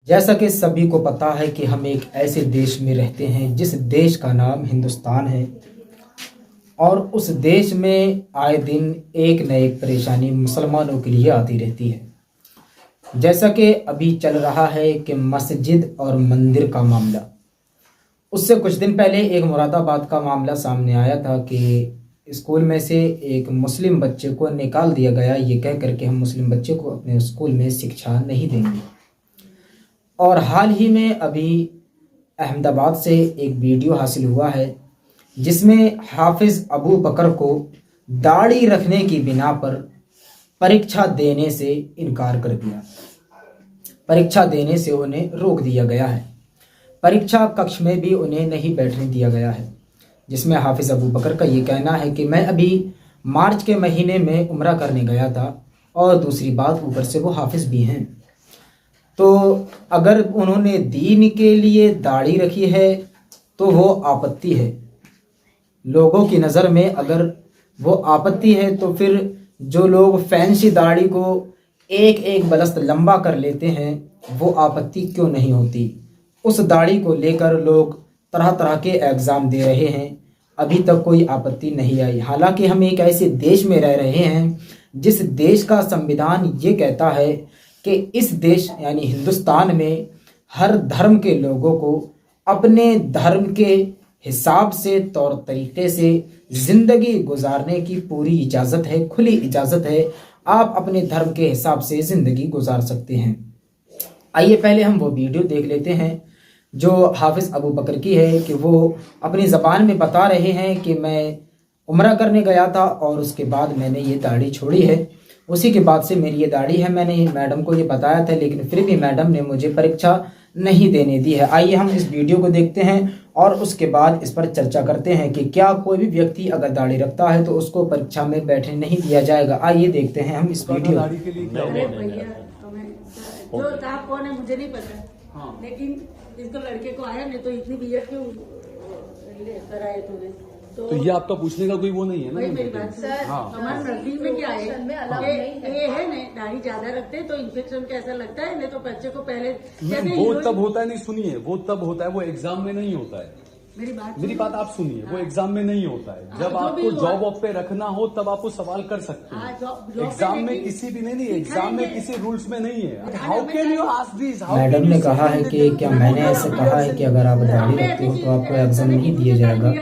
जैसा कि सभी को पता है कि हम एक ऐसे देश में रहते हैं जिस देश का नाम हिंदुस्तान है और उस देश में आए दिन एक न एक परेशानी मुसलमानों के लिए आती रहती है। जैसा कि अभी चल रहा है कि मस्जिद और मंदिर का मामला, उससे कुछ दिन पहले एक मुरादाबाद का मामला सामने आया था कि स्कूल में से एक मुस्लिम बच्चे को निकाल दिया गया ये कह कर के हम मुस्लिम बच्चे को अपने स्कूल में शिक्षा नहीं देंगे। और हाल ही में अभी अहमदाबाद से एक वीडियो हासिल हुआ है जिसमें हाफिज़ अबू बकर को दाढ़ी रखने की बिना पर परीक्षा देने से इनकार कर दिया, परीक्षा देने से उन्हें रोक दिया गया है। परीक्षा कक्ष में भी उन्हें नहीं बैठने दिया गया है, जिसमें हाफिज़ अबू बकर का ये कहना है कि मैं अभी मार्च के महीने में उम्रा करने गया था और दूसरी बात ऊपर से वो हाफिज़ भी हैं, तो अगर उन्होंने दीन के लिए दाढ़ी रखी है तो वो आपत्ति है। लोगों की नज़र में अगर वो आपत्ति है तो फिर जो लोग फैंसी दाढ़ी को एक एक बलस्त लंबा कर लेते हैं वो आपत्ति क्यों नहीं होती। उस दाढ़ी को लेकर लोग तरह तरह के एग्ज़ाम दे रहे हैं, अभी तक कोई आपत्ति नहीं आई। हालांकि हम एक ऐसे देश में रह रहे हैं जिस देश का संविधान ये कहता है कि इस देश यानी हिंदुस्तान में हर धर्म के लोगों को अपने धर्म के हिसाब से तौर तरीके से ज़िंदगी गुजारने की पूरी इजाज़त है, खुली इजाज़त है। आप अपने धर्म के हिसाब से ज़िंदगी गुजार सकते हैं। आइए पहले हम वो वीडियो देख लेते हैं जो हाफिज़ अबू बकर की है कि वो अपनी ज़बान में बता रहे हैं कि मैं उम्रा करने गया था और उसके बाद मैंने ये दाढ़ी छोड़ी है, उसी के बाद से मेरी ये दाढ़ी है। मैंने मैडम को ये बताया था लेकिन फिर भी मैडम ने मुझे परीक्षा नहीं देने दी है। आइए हम इस वीडियो को देखते हैं और उसके बाद इस पर चर्चा करते हैं कि क्या कोई भी व्यक्ति अगर दाढ़ी रखता है तो उसको परीक्षा में बैठने नहीं दिया जाएगा। आइए देखते हैं हम इस वीडियो। जो आप कौन है मुझे नहीं पता, हाँ। लेकिन इसको लड़के को आया नहीं तो इतनी बीएड क्यों कराए तूने? तो ये आपका पूछने का कोई वो नहीं है ना? भाई मेरी बात सर, हमारे नजदीक में क्या है, ये है ना दाढ़ी ज्यादा रखते हैं तो इन्फेक्शन कैसा लगता है, नहीं तो बच्चे को पहले वो तब होता है, नहीं सुनिए, वो तब होता है, वो एग्जाम में नहीं होता है। मेरी बात आप सुनिए, वो एग्जाम में नहीं होता है। जब आपको जॉब ऑफ पे रखना हो तब आपको सवाल कर सकते हैं। एग्जाम में किसी भी नहीं, एग्जाम में किसी रूल्स में नहीं है। How can you ask this? Madam ने कहा है कि क्या मैंने ऐसे कहा है कि अगर आप दाढ़ी रखते हो तो आपको एग्जाम नहीं दिया जाएगा।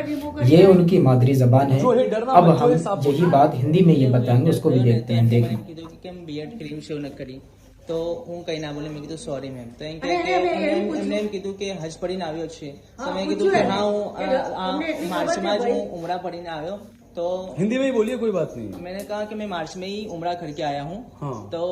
ये उनकी मादरी जबान है। अब हम यही बात हिंदी में ये बताएंगे, उसको भी देखते हैं। देखें बीएड क्रीम सेव न करी तो હું કઈ ના બોલે, મેં કીધું સોરી મેમ, તો એમ એમને એમ કીધું કે હજ પડીને આવ્યો છે, તો મેં કીધું કે હા હું માર્ચમાં જ હું ઉમરા પડીને આવ્યો, तो हिंदी में ही बोलिए, कोई बात नहीं। मैंने कहा कि मैं मार्च में ही उमरा करके आया हूँ, हाँ। तो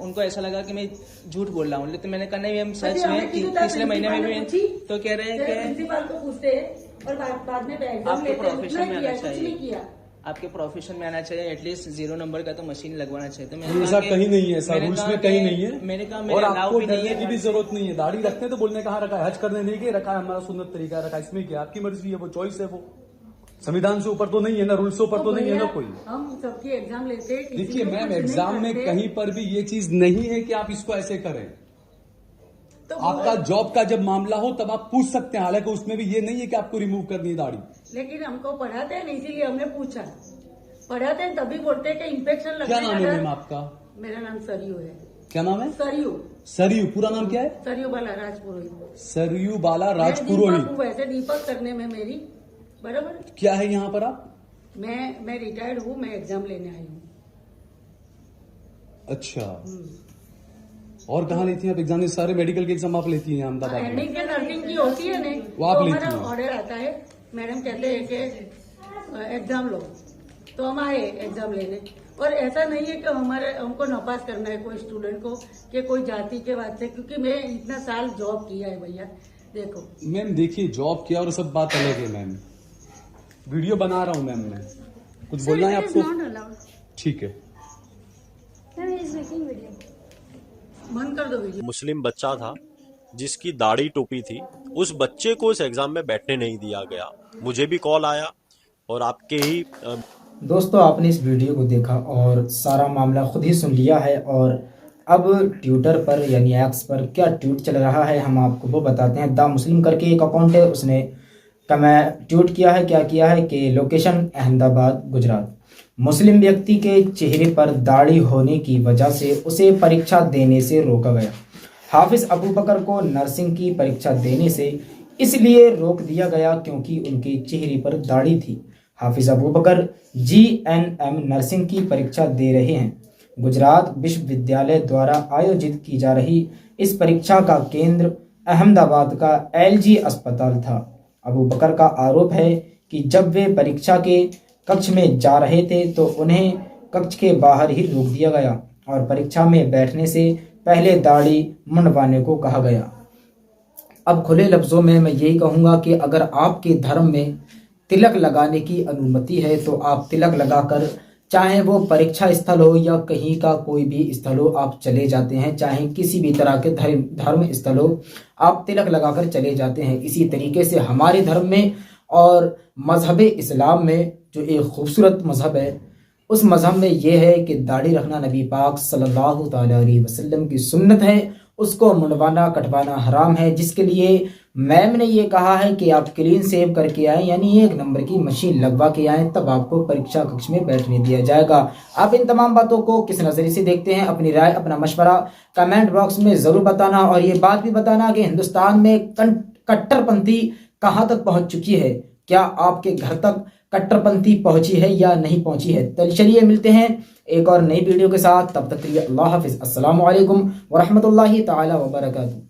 उनको ऐसा लगा कि मैं झूठ बोल रहा हूँ, तो मैंने कहा नहीं मैम सच में पिछले महीने में भी, तो कह रहे हैं कि प्रिंसिपल को पूछते हैं और बाद में आपके प्रोफेशन में आना चाहिए, किया आपके प्रोफेशन में आना चाहिए, एटलीस्ट 0 नंबर का तो मशीन लगवाना चाहिए। तो मैंने ऐसा कहीं नहीं है, ऐसा रूल्स में कहीं नहीं है। मैंने कहा और आपको डरने की भी जरूरत नहीं है। दाढ़ी रखते तो बोलने कहाँ रखा है, हज करने नहीं के रखा है, हमारा सुन्नत तरीका रखा है, इसमें क्या आपकी मर्जी है, वो चॉइस है, वो संविधान से ऊपर तो नहीं है ना, रूल से ऊपर तो नहीं है ना कोई। हम सबकी एग्जाम लेते हैं। देखिए मैम, एग्जाम में कहीं पर भी ये चीज नहीं है कि आप इसको ऐसे करें। तो आपका जॉब का जब मामला हो तब आप पूछ सकते हैं, हालांकि उसमें भी ये नहीं है कि आपको रिमूव करनी है दाढ़ी। लेकिन हमको पढ़ाते हैं इसीलिए हमने पूछा, पढ़ाते हैं तभी बोलते हैं कि इन्फेक्शन लगता क्या नाम है मैम आपका? मेरा नाम सरयू है। क्या नाम है? सरयू। सरयू पूरा नाम क्या है? सरयू बाला राजपुरोहित। सरयू बाला राजपुरोहित। वैसे दीपक करने में मेरी बराबर। क्या है यहाँ पर आप? मैं रिटायर्ड हूँ, मैं एग्जाम लेने आई हूँ। अच्छा, और कहाँ लेती हैं आप एग्जाम? सारे मेडिकल के एग्जाम आप लेती हैं अहमदाबाद में? नर्सिंग की होती है नहीं, वो आप लेती हैं? ऑर्डर आता है, मैडम कहते हैं कि एग्जाम लो, तो हम आए एग्जाम लेने। और ऐसा नहीं है कि हमको नापास करना है कोई स्टूडेंट को कि कोई जाति के बात से, क्योंकि मैं इतना साल जॉब किया है भैया। देखो मैम, देखिए जॉब किया और सब बात अलग है मैम, वीडियो बना रहा हूँ मैम, मैं कुछ बोलना है आपको? ठीक है, बंद कर दो वीडियो। मुस्लिम बच्चा था जिसकी दाढ़ी टोपी थी, उस बच्चे को इस एग्जाम में बैठने नहीं दिया गया। मुझे भी कॉल आया और आपके ही दोस्तों आपने इस वीडियो को देखा और सारा मामला खुद ही सुन लिया है। और अब ट्विटर पर यानी एक्स पर क्या ट्वीट चल रहा है हम आपको वो बताते हैं। द मुस्लिम करके एक अकाउंट है, उसने ट्वीट किया है, क्या किया है कि लोकेशन अहमदाबाद गुजरात। मुस्लिम व्यक्ति के चेहरे पर दाढ़ी होने की वजह से उसे परीक्षा देने से रोका गया। हाफिज अबू बकर को नर्सिंग की परीक्षा देने से इसलिए रोक दिया गया क्योंकि उनके चेहरे पर दाढ़ी थी। हाफिज अबू बकर GNM नर्सिंग की परीक्षा दे रहे हैं। गुजरात विश्वविद्यालय द्वारा आयोजित की जा रही इस परीक्षा का केंद्र अहमदाबाद का LG अस्पताल था। अबू बकर का आरोप है कि जब वे परीक्षा के कक्ष में जा रहे थे तो उन्हें कक्ष के बाहर ही रोक दिया गया और परीक्षा में बैठने से पहले दाढ़ी मुंडवाने को कहा गया। अब खुले लफ्ज़ों में मैं यही कहूँगा कि अगर आपके धर्म में तिलक लगाने की अनुमति है तो आप तिलक लगाकर, चाहे वो परीक्षा स्थल हो या कहीं का कोई भी स्थल हो, आप चले जाते हैं। चाहे किसी भी तरह के धर्म स्थल हो, आप तिलक लगाकर चले जाते हैं। इसी तरीके से हमारे धर्म में और मज़हब इस्लाम में जो एक खूबसूरत मज़हब है, उस मज़हब में यह है कि दाढ़ी रखना नबी पाक सल्लल्लाहु ताला अलैहि वसल्लम की सुन्नत है, उसको मुंडवाना कटवाना हराम है। जिसके लिए मैम ने ये कहा है कि आप क्लीन सेव करके आएँ, यानी 1 नंबर की मशीन लगवा के आएँ, तब आपको परीक्षा कक्ष में बैठने दिया जाएगा। आप इन तमाम बातों को किस नज़रिए से देखते हैं, अपनी राय, अपना मशवरा कमेंट बॉक्स में ज़रूर बताना। और ये बात भी बताना कि हिंदुस्तान में कट्टरपंथी कहाँ तक पहुँच चुकी है, क्या आपके घर तक कट्टरपंथी पहुंची है या नहीं पहुंची है। तो चलिए मिलते हैं एक और नई वीडियो के साथ, तब तक के लिए अल्लाह हाफिज़। अस्सलामु अलैकुम व रहमतुल्लाहि ताला व बरकातहू।